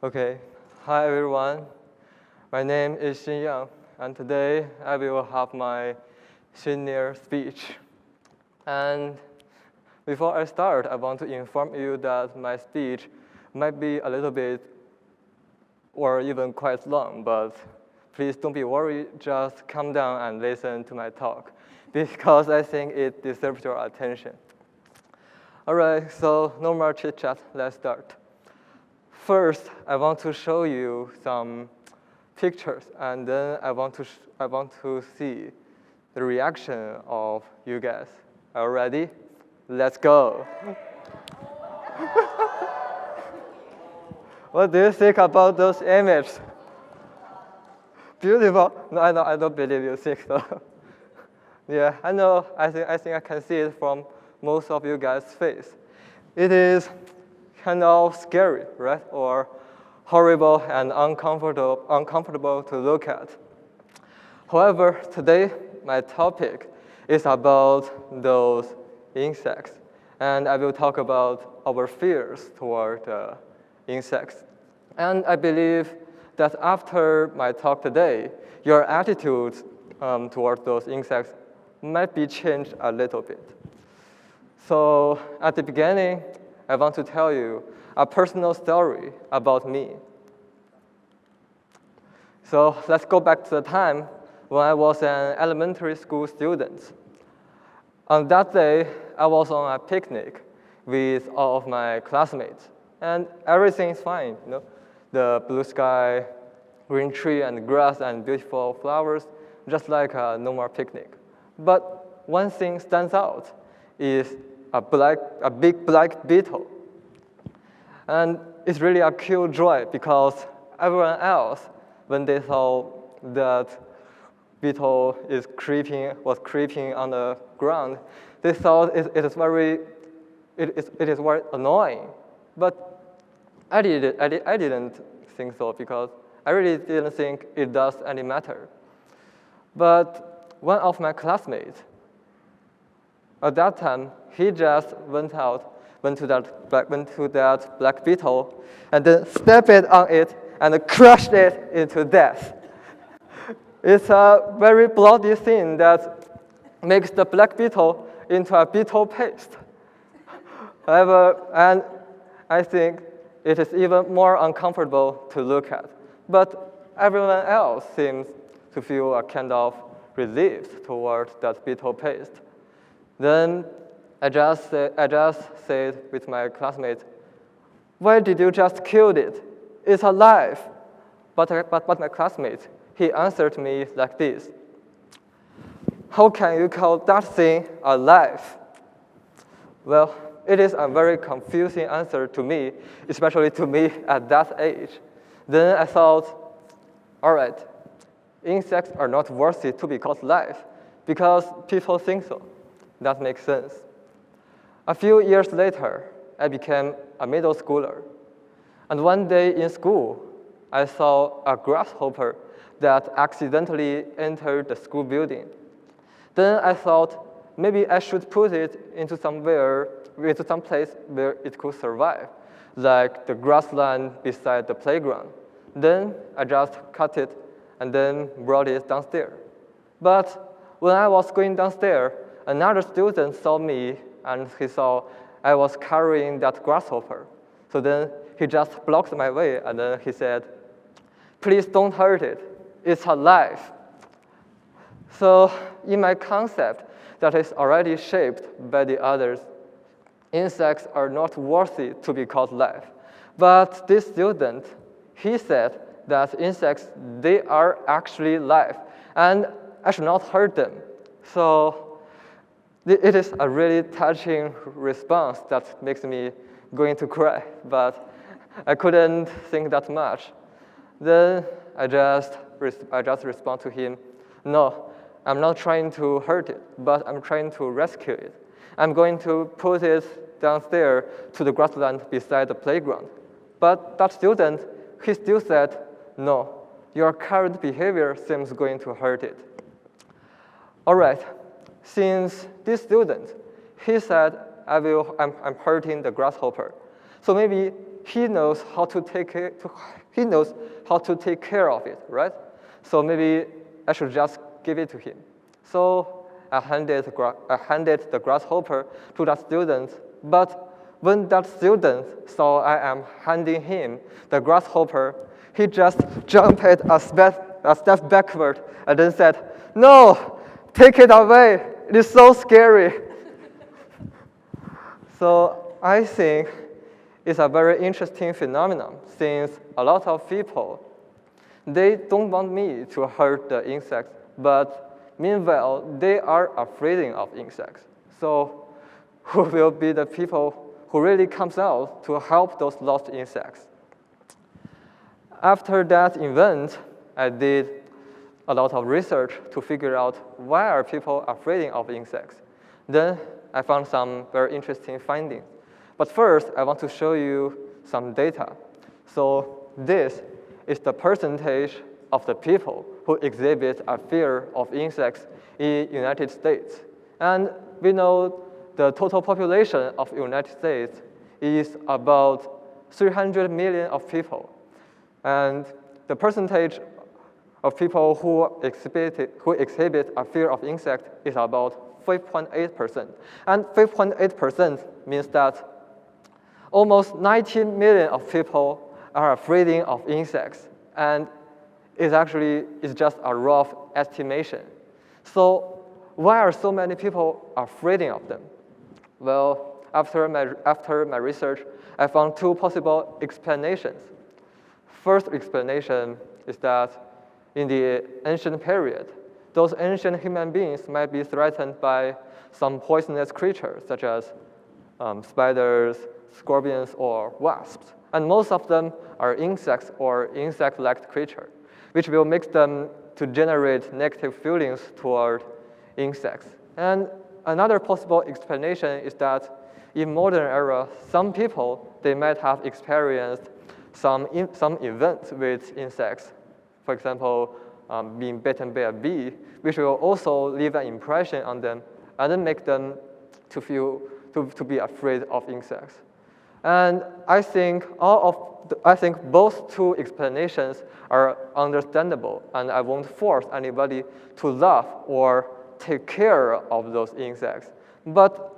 Okay, hi everyone. My name is Xinyang, and today I will have my senior speech. And before I start, I want to inform you that my speech might be a little bit or even quite long, but please don't be worried, just calm down and listen to my talk, because I think it deserves your attention. All right, so no more chit chat, let's start. First, I want to show you some pictures, and then I want to see the reaction of you guys. Are you ready? Let's go. What do you think about those images? Beautiful. No, I don't believe you think so. Yeah, I know. I think I can see it from most of you guys' face. It is kind of scary, right? Or horrible and uncomfortable to look at. However, today my topic is about those insects, and I will talk about our fears toward insects. And I believe that after my talk today, your attitude toward those insects might be changed a little bit. So at the beginning, I want to tell you a personal story about me. So let's go back to the time when I was an elementary school student. On that day, I was on a picnic with all of my classmates, and everything is fine. You know, the blue sky, green tree and grass and beautiful flowers, just like a normal picnic. But one thing stands out is a big black beetle. And it's really a cute joy because everyone else, when they saw that beetle was creeping on the ground, they thought it is very annoying. But I didn't think so because I really didn't think it does any matter. But one of my classmates, at that time, he just went to that black beetle and then stepped on it and crushed it into death. It's a very bloody thing that makes the black beetle into a beetle paste. However, and I think it is even more uncomfortable to look at. But everyone else seems to feel a kind of relief toward that beetle paste. Then I just said with my classmate, "Why did you just kill it? It's alive." But my classmate, he answered me like this: "How can you call that thing alive?" Well, it is a very confusing answer to me, especially to me at that age. Then I thought, all right, insects are not worthy to be called life because people think so. That makes sense. A few years later, I became a middle schooler. And one day in school, I saw a grasshopper that accidentally entered the school building. Then I thought maybe I should put it into some place where it could survive, like the grassland beside the playground. Then I just cut it and then brought it downstairs. But when I was going downstairs, another student saw me and he saw I was carrying that grasshopper. So then he just blocked my way and then he said, "Please don't hurt it. It's alive." So in my concept that is already shaped by the others, insects are not worthy to be called life. But this student, he said that insects, they are actually life and I should not hurt them. So it is a really touching response that makes me going to cry, but I couldn't think that much. Then I just respond to him, "No, I'm not trying to hurt it, but I'm trying to rescue it. I'm going to put it downstairs to the grassland beside the playground." But that student, he still said, "No, your current behavior seems going to hurt it." All right. Since this student, he said, I'm hurting the grasshopper. So maybe he knows how to take care of it, right? So maybe I should just give it to him. So I handed the grasshopper to that student, but when that student saw I am handing him the grasshopper, he just jumped a step backward and then said, "No, take it away. It is so scary." So I think it's a very interesting phenomenon, since a lot of people, they don't want me to hurt the insects, but meanwhile, they are afraid of insects. So who will be the people who really comes out to help those lost insects? After that event, I did a lot of research to figure out why are people afraid of insects. Then I found some very interesting findings. But first, I want to show you some data. So this is the percentage of the people who exhibit a fear of insects in the United States. And we know the total population of the United States is about 300 million of people. And the percentage of people who exhibit a fear of insects is about 5.8%. And 5.8% means that almost 19 million of people are afraid of insects. And it's just a rough estimation. So why are so many people afraid of them? Well, after my research, I found two possible explanations. First explanation is that in the ancient period, those ancient human beings might be threatened by some poisonous creatures, such as spiders, scorpions, or wasps. And most of them are insects or insect-like creatures, which will make them to generate negative feelings toward insects. And another possible explanation is that in modern era, some people, they might have experienced some events with insects. For example, being bitten by a bee, which will also leave an impression on them and then make them to be afraid of insects. And I think both two explanations are understandable, and I won't force anybody to love or take care of those insects. But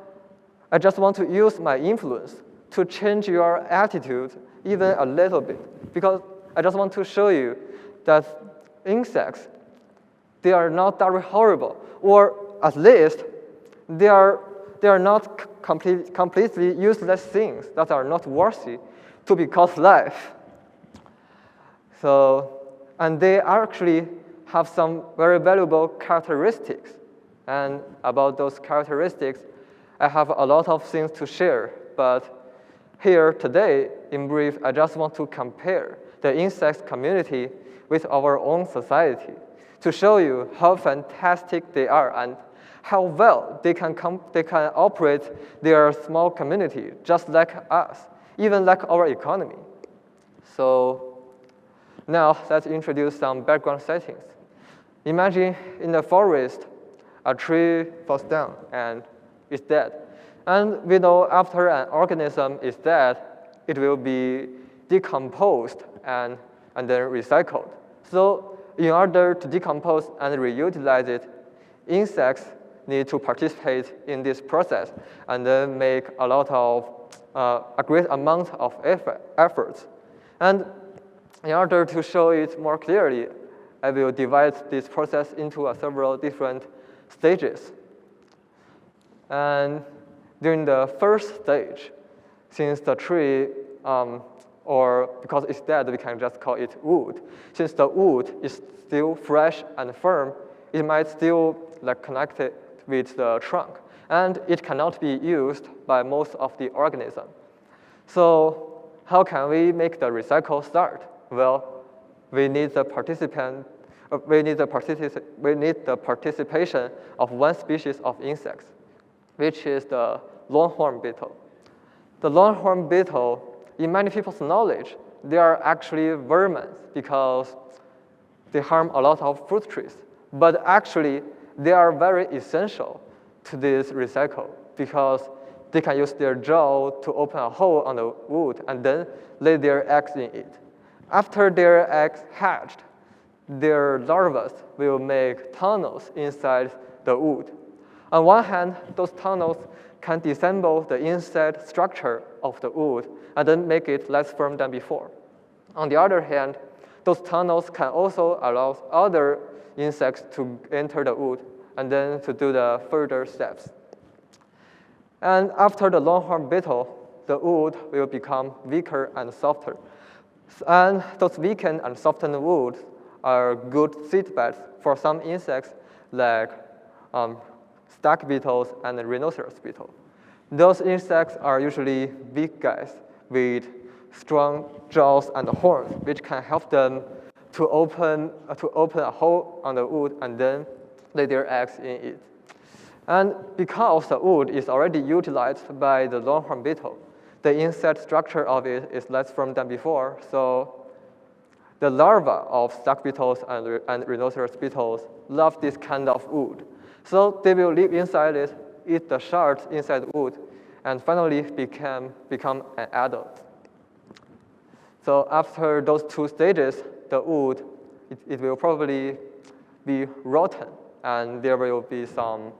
I just want to use my influence to change your attitude even a little bit, because I just want to show you that insects, they are not that horrible, or at least they are not completely useless things that are not worthy to be called life. So, and they actually have some very valuable characteristics. And about those characteristics, I have a lot of things to share. But here today, in brief, I just want to compare the insects community with our own society to show you how fantastic they are and how well they can operate their small community, just like us, even like our economy. So now let's introduce some background settings. Imagine in the forest, a tree falls down and is dead. And we know after an organism is dead, it will be decomposed and then recycled. So in order to decompose and reutilize it, insects need to participate in this process and then make a great amount of efforts. And in order to show it more clearly, I will divide this process into several different stages. And during the first stage, since the tree, or because it's dead, we can just call it wood. Since the wood is still fresh and firm, it might still connect it with the trunk, and it cannot be used by most of the organisms. So how can we make the recycle start? Well, we need the participation of one species of insects, which is the longhorn beetle. The longhorn beetle, in many people's knowledge, they are actually vermin because they harm a lot of fruit trees. But actually, they are very essential to this recycle because they can use their jaw to open a hole on the wood and then lay their eggs in it. After their eggs hatched, their larvae will make tunnels inside the wood. On one hand, those tunnels can disassemble the inside structure of the wood and then make it less firm than before. On the other hand, those tunnels can also allow other insects to enter the wood and then to do the further steps. And after the longhorn beetle, the wood will become weaker and softer. And those weakened and softened woods are good seedbeds for some insects like stag beetles and rhinoceros beetle. Those insects are usually big guys with strong jaws and horns, which can help them to open a hole on the wood and then lay their eggs in it. And because the wood is already utilized by the longhorn beetle, the inside structure of it is less firm than before, so the larvae of stag beetles and rhinoceros beetles love this kind of wood. So they will live inside it, eat the shards inside the wood, and finally become an adult. So after those two stages, the wood, it will probably be rotten, and there will be some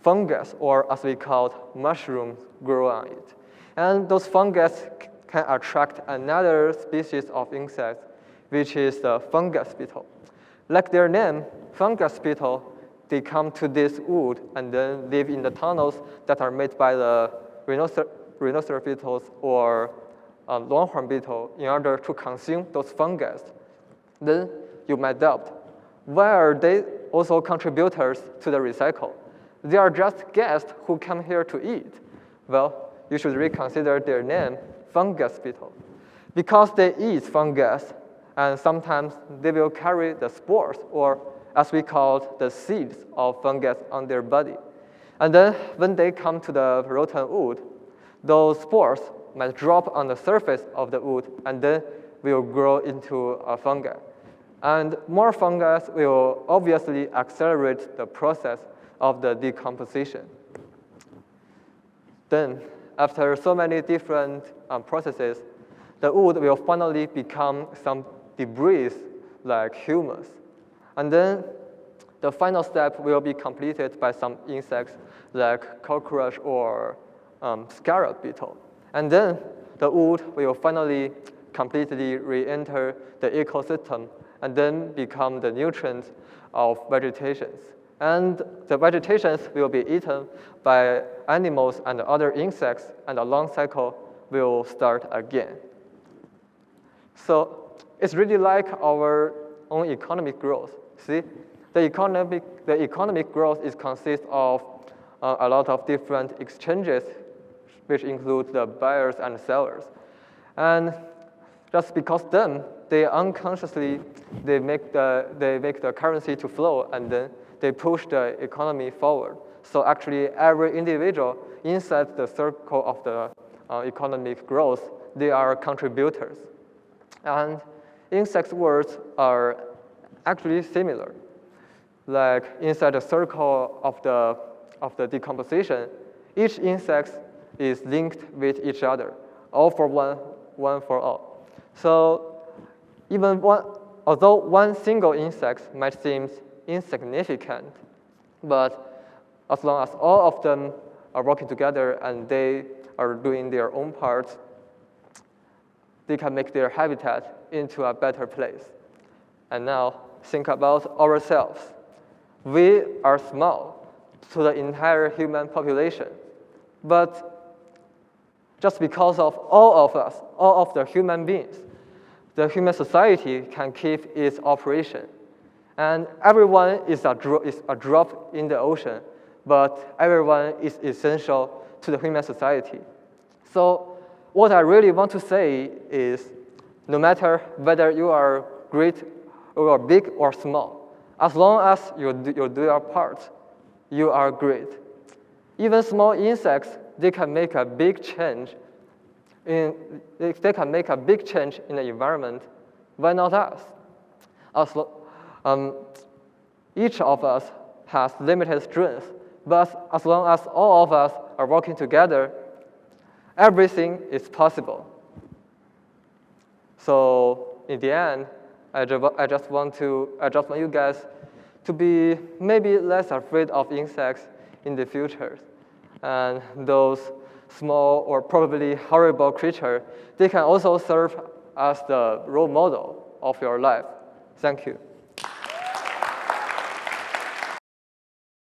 fungus, or as we call it, mushrooms, grow on it. And those fungus can attract another species of insects, which is the fungus beetle. Like their name, fungus beetle, they come to this wood and then live in the tunnels that are made by the rhinoceros beetles or longhorn beetle in order to consume those fungus. Then you might doubt, why are they also contributors to the recycle? They are just guests who come here to eat. Well, you should reconsider their name, fungus beetle. Because they eat fungus, and sometimes they will carry the spores, or as we call it, the seeds of fungus on their body. And then when they come to the rotten wood, those spores might drop on the surface of the wood and then will grow into a fungi. And more fungus will obviously accelerate the process of the decomposition. Then, after so many different processes, the wood will finally become some debris like humus. And then the final step will be completed by some insects like cockroach or scarab beetle. And then the wood will finally completely re-enter the ecosystem and then become the nutrients of vegetations. And the vegetations will be eaten by animals and other insects, and the long cycle will start again. So it's really like our own economic growth. See, the economic growth is consists of a lot of different exchanges, which include the buyers and sellers. And just because they unconsciously they make the currency to flow, and then they push the economy forward. So actually, every individual inside the circle of the economic growth, they are contributors. And insect worlds are actually similar. Like inside the circle of the decomposition, each insect is linked with each other, all for one for all. So even although one single insect might seem insignificant, but as long as all of them are working together and they are doing their own parts, they can make their habitat into a better place. And now, think about ourselves. We are small to the entire human population, but just because of all of us, all of the human beings, the human society can keep its operation. And everyone is a drop in the ocean, but everyone is essential to the human society. So what I really want to say is, no matter whether you are great or big or small, as long as you do your part, you are great. Even small insects, they can make a big change in the environment. Why not us? Each of us has limited strength, But as long as all of us are working together, everything is possible. So in the end, I just want you guys to be maybe less afraid of insects in the future. And those small or probably horrible creatures, they can also serve as the role model of your life. Thank you.